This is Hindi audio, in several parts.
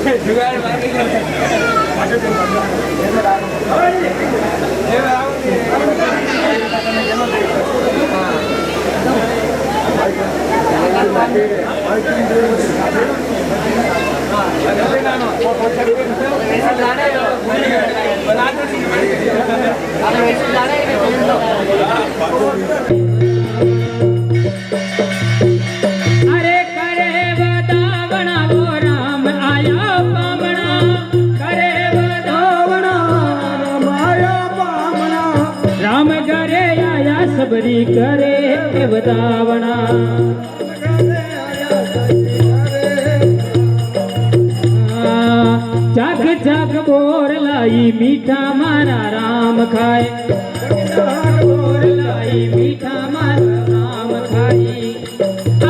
जुगाड़ मार के सबरी करे बतावना जग जग बोर लाई मीठा मारा राम खाए बोर लाई मीठा मारा राम खाई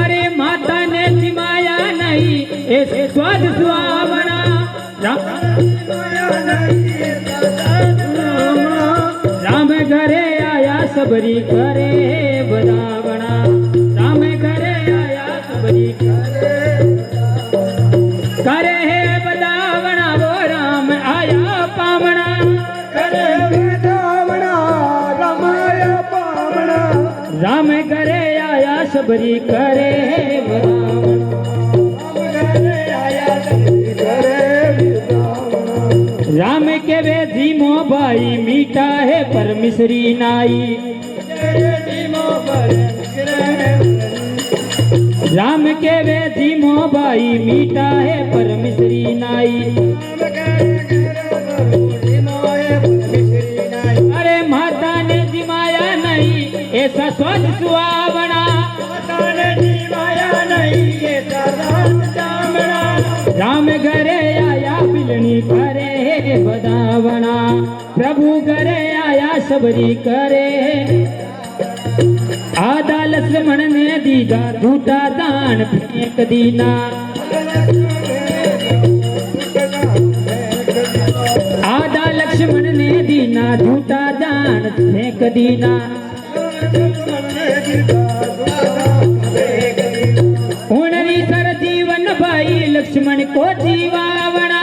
अरे माता ने जिमाया नहीं ऐसे स्वाद सुहावना राम घरे आया सबरी करे बतावना राम घरे आया सबरी करे है बतावना वो राम आया पावना करे बतावना राम आया पावना राम घरे आया सबरी करे राम के वे धीमो भाई मीठा है पर मिश्री नाई राम के वे धीमो भाई मीठा है पर मिश्री नाई अरे माता ने जिमाया नहीं ऐसा स्वाद सुहावना माता ने जिमाया नहीं ऐसा राम घरे आया बिलनी करे बदावना प्रभु घरे आया सबरी करे आधा लक्ष्मण ने दीदा झूठा दान फेंक दीना आधा लक्ष्मण ने दीना झूठा दान फेंक दीना उनरी सर जीवन भाई लक्ष्मण को जीवावना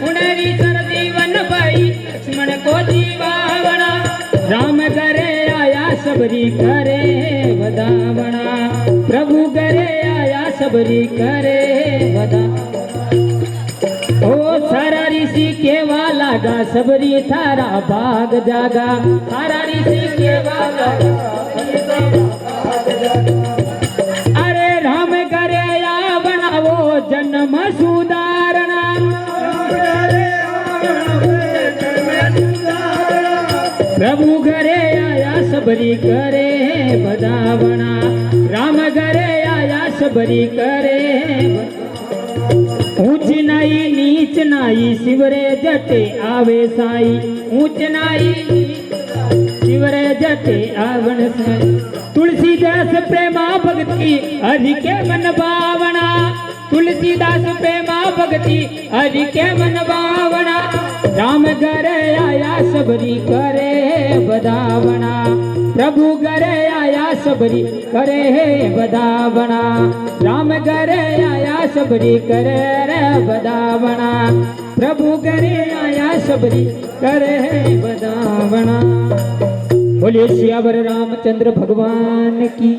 उनरी सर जीवन भाई लक्ष्मण को जीवावना राम घरे आया सबरी करे बदावना प्रभु घरे आया सबरी करे बदा ओ सारा ऋषि के वाला गा सबरी थारा भाग जागा सारा ऋषि के वाला अरे राम घरे आया बनावो जन्म सुधारणा प्रभु घरे आया सबरी करे बदावना राम घरे आया सबरी करे ऊंच नाई नीच नाई शिवरे जटे आवे साई ऊंच नाई शिवरे जटे आवन साई तुलसीदास प्रेमा भक्ति हरि के मन भावना तुलसीदास प्रेमा भक्ति हरि के मन भावना राम घरे आया सबरी करे बदावना प्रभु घरे आया सबरी करे बदावना राम घरे आया सबरी करे रे बदावना प्रभु घरे आया सबरी करे बदावना बोलिए सियावर रामचंद्र भगवान की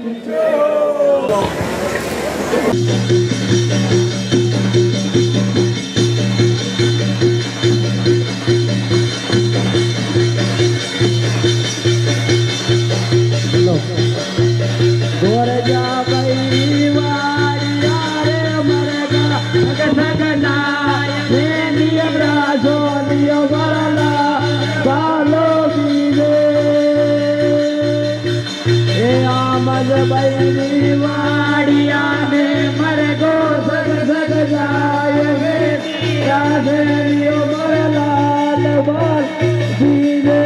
वाड़िया में मर गो सग सग जाय राधे लाल बाल जीवे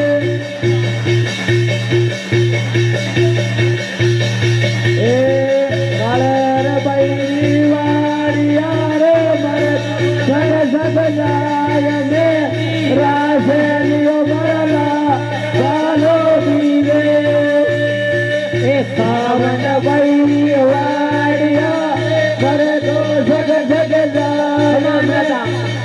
वाड़िया रे मर सग सग जाय में राधे मरला बालो जीवे सावन वाड़िया कर दो जग जग जाना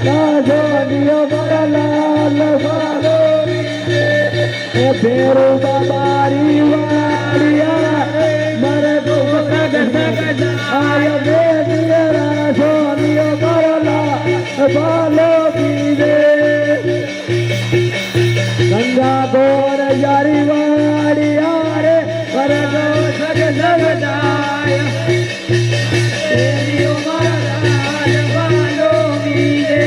फेरू बाबारी वाड़िया मरे को सग सग आय बेदिया सोनियो करला बालो पीजे गंगा गोर यारी वाड़िया रे मरे को सग सग जाय तेरियो महाराज बालो पीजे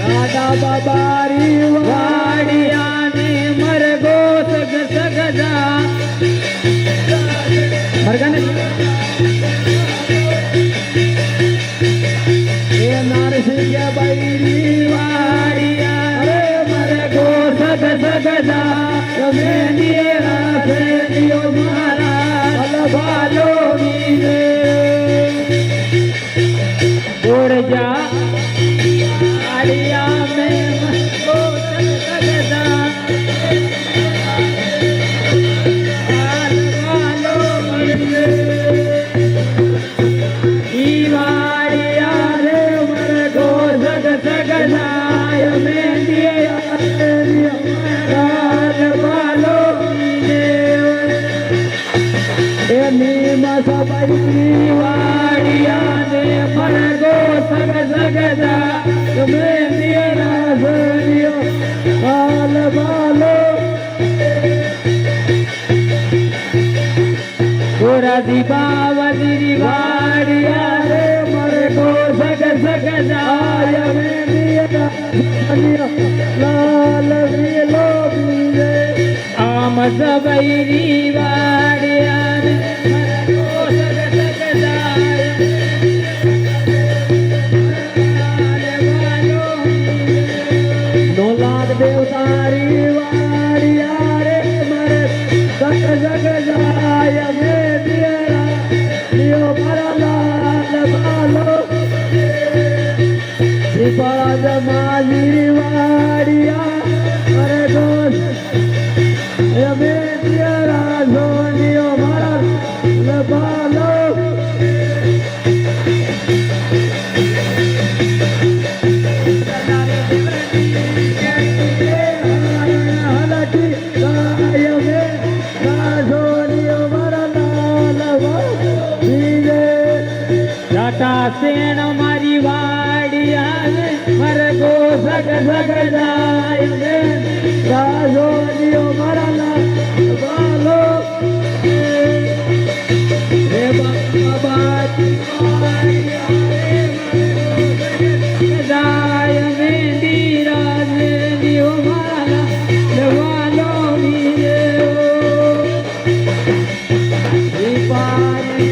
राधा बाबारी वाड़िया ने मर गो सग सग जा मरगन ये नारसिंह के बैरी वाड़िया रे मर गो सग सग जा तुम्हें दिए रासे दियो महाराज बालो मीरे उड़ जा वाड़िया में मर गो सग सग जा वाड़िया ने मर गो सग सग जा तुम्हें दिए रासनियो बाल बालो गोरा दीपावली वाड़िया रे मर गो सग सग जा तुम्हें दिए रासनियो लाल वीलो बीजे आम सबैरी वाड़िया रे देवतारी वाड़िया रे मरे सग सग जाय में दियरा दियो परलाल बालो श्रीपाद माली वाड़िया मरे दोष में दियरा सोनियो परलाल बालो सेन मारी वाड़िया मर गो सग सग जाय राजो दियो मरला बालो रे बाबा जाय मेंदी राज दियो मरला बालो मीरे दीपारी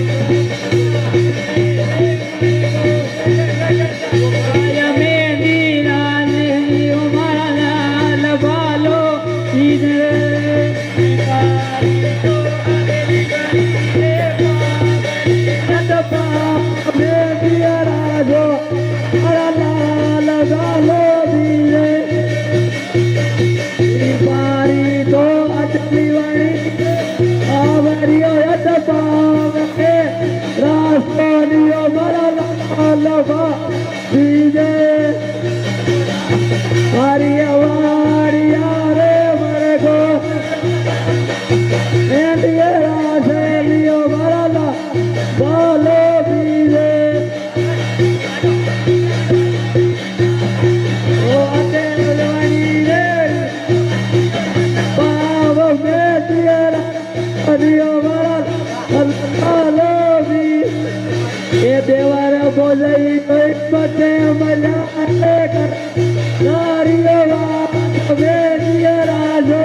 देवर बोलई बटे मजा कर नारियो बेदिया राजो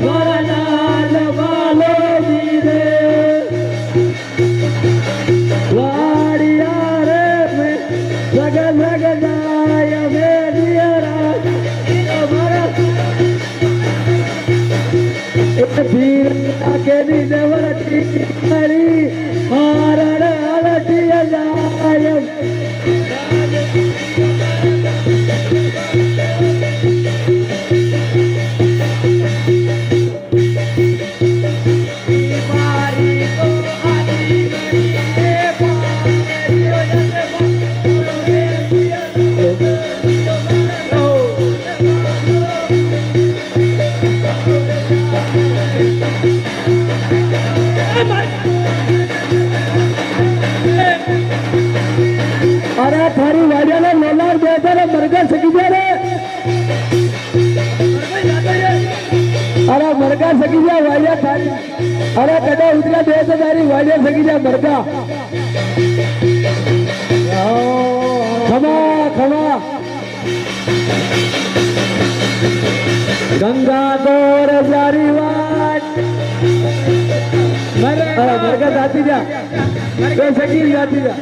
बालाल बालो दीदे वाड़िया रे में सग सग जाय बेदिया राजो फिर आके दी देवर टी हारण अलटिया जाय मरगा सकी जा वाड़िया थारी अरे कदा उतरा दे तो तारी वाड़िया सकी जा मरगा खमा खमा गंगा दौर जारी वाट मरगा जाती जा तो सकी जाती जा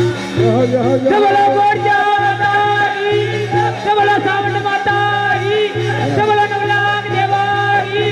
सबला गोरजा मातारी सबला सावंत मातारी सबला नवलाख देवारी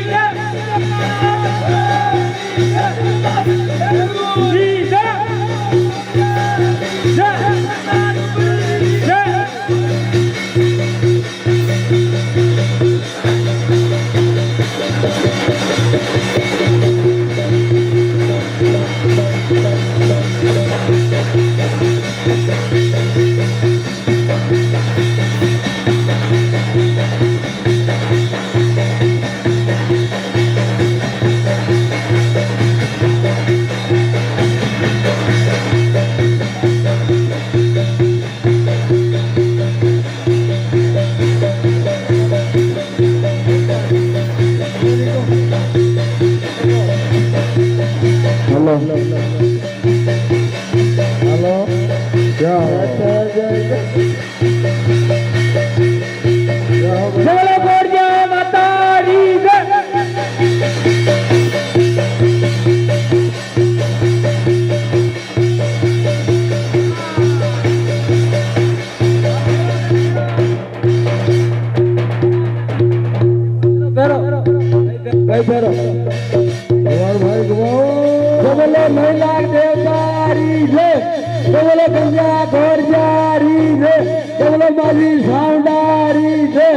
हेलो हेलो क्या सबला गोरजा मातारी फेरो भाई फेरो कुमार भाई घुमाओ सबले महिला देवतारी रे सबले गंगा घोर जारी रे सबले माली साउंडारी रे